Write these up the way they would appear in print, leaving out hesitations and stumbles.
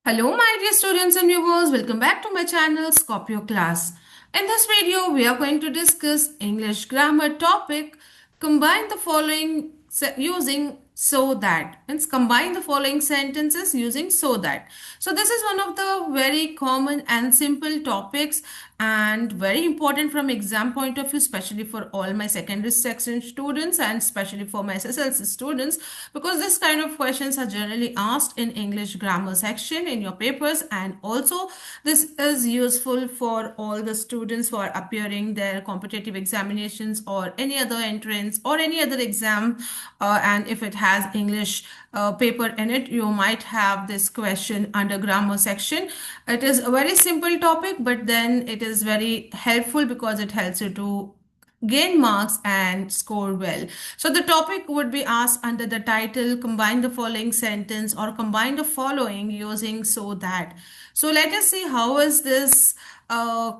Hello my dear students and viewers, welcome back to my channel Scorpio Class. In this video, we are going to discuss English grammar topic. Combine the following using so that. Means combine the following sentences using so that. So this is one of the very common and simple topics and very important from exam point of view, especially for all my secondary section students and especially for my SSLC students, because this kind of questions are generally asked in English grammar section in your papers, and also this is useful for all the students who are appearing their competitive examinations or any other entrance or any other exam, and if it has English paper in it, you might have this question under grammar section. It is a very simple topic, but then it is very helpful because it helps you to gain marks and score well. So the topic would be asked under the title combine the following sentence or combine the following using so that. So let us see how is this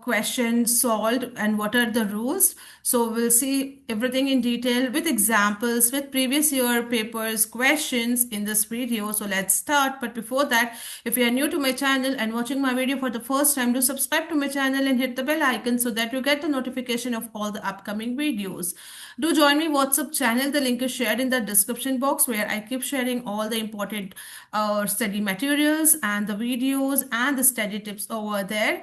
question solved and what are the rules. So we'll see everything in detail with examples, with previous year papers, questions in this video. So let's start. But before that, if you are new to my channel and watching my video for the first time, do subscribe to my channel and hit the bell icon so that you get the notification of all the upcoming videos. Do join me WhatsApp channel. The link is shared in the description box where I keep sharing all the important study materials and the videos and the study tips over there.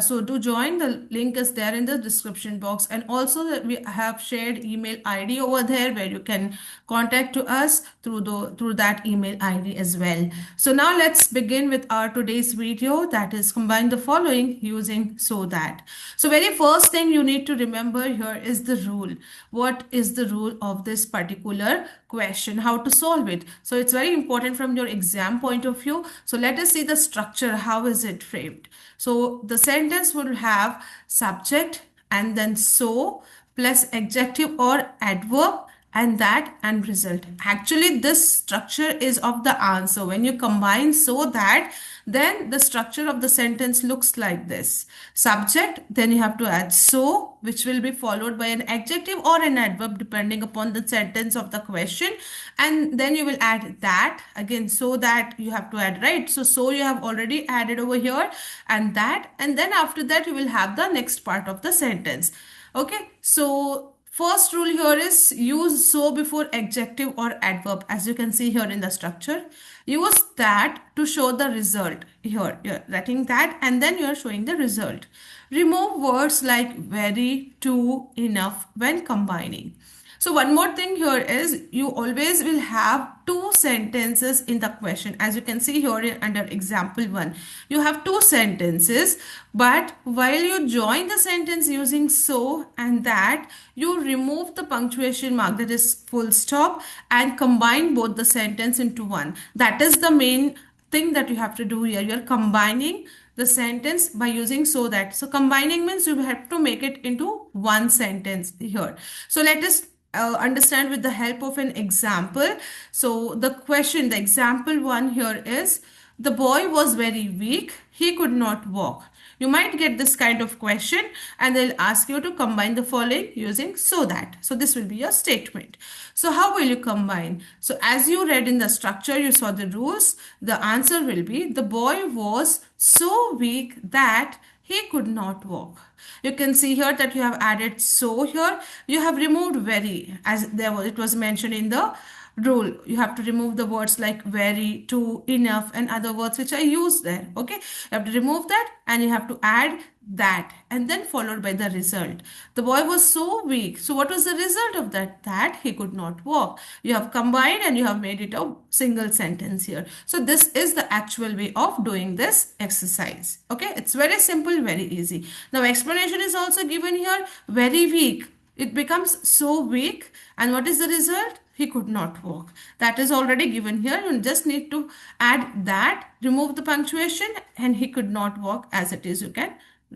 So do join. The link is there in the description box, and also we have shared email ID over there where you can contact to us through that email ID as well. So now let's begin with our today's video, that is combine the following using so that. So very first thing you need to remember here is the rule. What is the rule of this particular question, how to solve it? So it's very important from your exam point of view. So let us see the structure. How is it framed? So the sentence will have subject and then so plus adjective or adverb and that and result. Actually, this structure is of the answer. When you combine so that, then the structure of the sentence looks like this. Subject, then you have to add so, which will be followed by an adjective or an adverb depending upon the sentence of the question. And then you will add that. Again, so that you have to add, right? So you have already added over here and that. And then after that, you will have the next part of the sentence. Okay, so first rule here is use so before adjective or adverb. As you can see here in the structure, use that to show the result. Here you're writing that and then you're showing the result. Remove words like very, to, enough when combining. So one more thing here is you always will have two sentences in the question. As you can see here under example 1, you have two sentences, but while you join the sentence using so and that, you remove the punctuation mark, that is full stop, and combine both the sentence into one. That is the main thing that you have to do here. You're combining the sentence by using so that. So combining means you have to make it into one sentence here. So let us understand with the help of an example. So the question, the example 1 here is, the boy was very weak, he could not walk. You might get this kind of question and they'll ask you to combine the following using so that. So this will be your statement. So how will you combine? So as you read in the structure, you saw the rules. The answer will be, the boy was so weak that he could not walk. You can see here that you have added so here. You have removed very, as it was mentioned in the rule. You have to remove the words like very, to, enough and other words which are used there. Okay, you have to remove that and you have to add that and then followed by the result. The boy was so weak. So what was the result of that? That he could not walk. You have combined and you have made it a single sentence here. So this is the actual way of doing this exercise. Okay, it's very simple, very easy. Now explanation is also given here. Very weak. It becomes so weak, and what is the result? He could not walk. That is already given here. You just need to add that, remove the punctuation, and he could not walk as it is. You can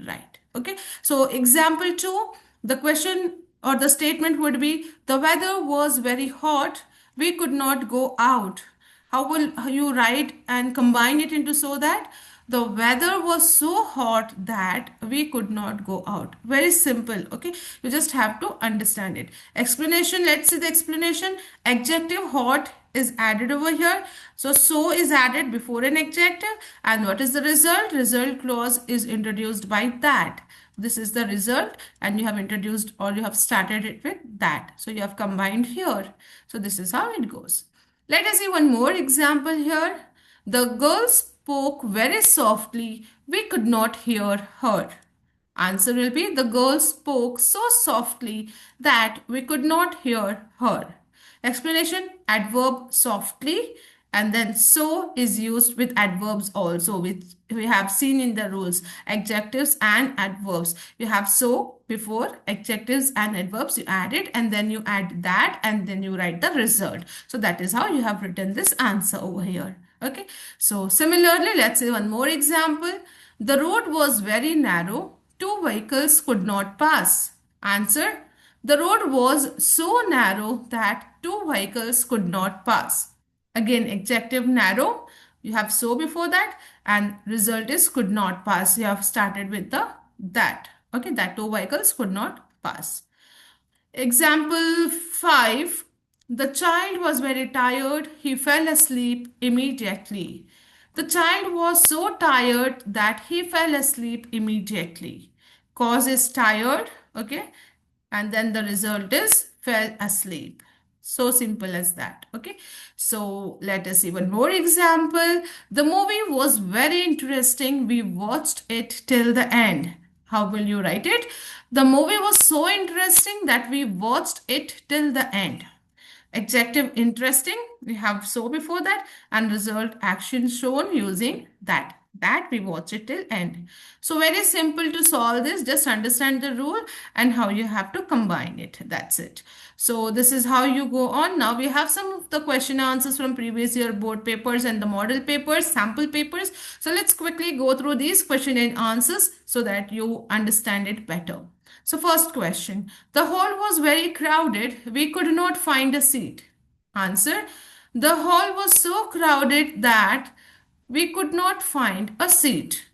write. Okay. So example 2, the question or the statement would be, the weather was very hot. We could not go out. How will you write and combine it into so that? The weather was so hot that we could not go out. Very simple. Okay, you just have to understand it. Explanation, let's see the explanation. Adjective hot is added over here. So is added before an adjective. And what is the result? Result clause is introduced by that. This is the result, and you have introduced or you have started it with that. So you have combined here. So this is how it goes. Let us see one more example here. The girl spoke very softly. We could not hear her. Answer will be the girl spoke so softly that we could not hear her. Explanation: adverb softly, and then so is used with adverbs also, which we have seen in the rules. Adjectives and adverbs. You have so before adjectives and adverbs, you add it and then you add that and then you write the result. So that is how you have written this answer over here. Okay. So similarly, let's say one more example. The road was very narrow. Two vehicles could not pass. Answer: the road was so narrow that two vehicles could not pass. Again, adjective narrow. You have so before that, and result is could not pass. You have started with the that. Okay, that two vehicles could not pass. Example 5. The child was very tired. He fell asleep immediately. The child was so tired that he fell asleep immediately. Cause is tired, okay? And then the result is fell asleep. So simple as that, okay? So let us see one more example. The movie was very interesting. We watched it till the end. How will you write it? The movie was so interesting that we watched it till the end. Adjective interesting, we have so before that, and result action shown using that we watch it till end. So very simple to solve this. Just understand the rule and how you have to combine it. That's it. So this is how you go on. Now we have some of the question answers from previous year board papers and the model papers, sample papers. So let's quickly go through these question and answers so that you understand it better. So first question, the hall was very crowded. We could not find a seat. Answer, the hall was so crowded that we could not find a seat.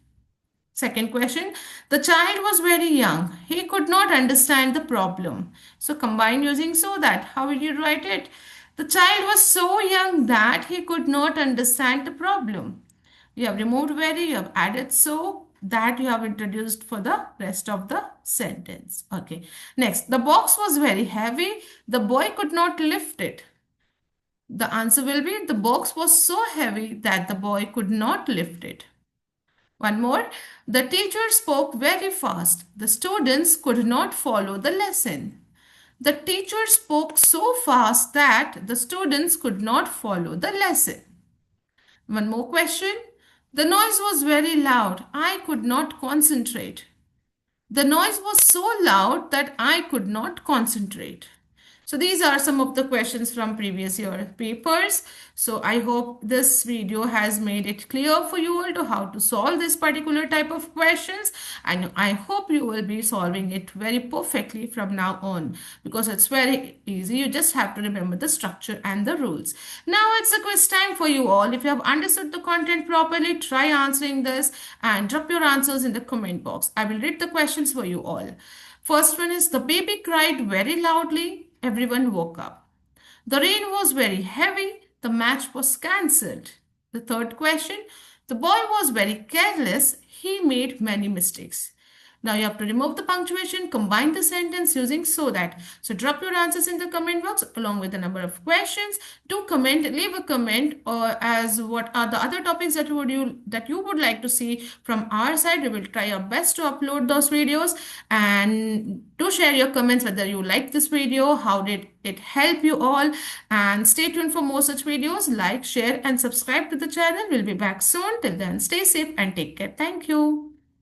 Second question, the child was very young. He could not understand the problem. So combine using so that. How will you write it? The child was so young that he could not understand the problem. You have removed very, you have added so, that you have introduced for the rest of the sentence. Okay. Next, the box was very heavy. The boy could not lift it. The answer will be the box was so heavy that the boy could not lift it. One more, the teacher spoke very fast. The students could not follow the lesson. The teacher spoke so fast that the students could not follow the lesson. One more question. The noise was very loud. I could not concentrate. The noise was so loud that I could not concentrate. So these are some of the questions from previous year papers. So I hope this video has made it clear for you all to how to solve this particular type of questions. And I hope you will be solving it very perfectly from now on, because it's very easy. You just have to remember the structure and the rules. Now it's a quiz time for you all. If you have understood the content properly, try answering this and drop your answers in the comment box. I will read the questions for you all. First one is, the baby cried very loudly. Everyone woke up. The rain was very heavy. The match was cancelled. The third question, the boy was very careless. He made many mistakes. Now you have to remove the punctuation, combine the sentence using so that. So drop your answers in the comment box along with the number of questions. Do comment, leave a comment or as what are the other topics that you would like to see from our side. We will try our best to upload those videos, and do share your comments whether you like this video, how did it help you all, and stay tuned for more such videos. Like, share and subscribe to the channel. We'll be back soon. Till then, stay safe and take care. Thank you.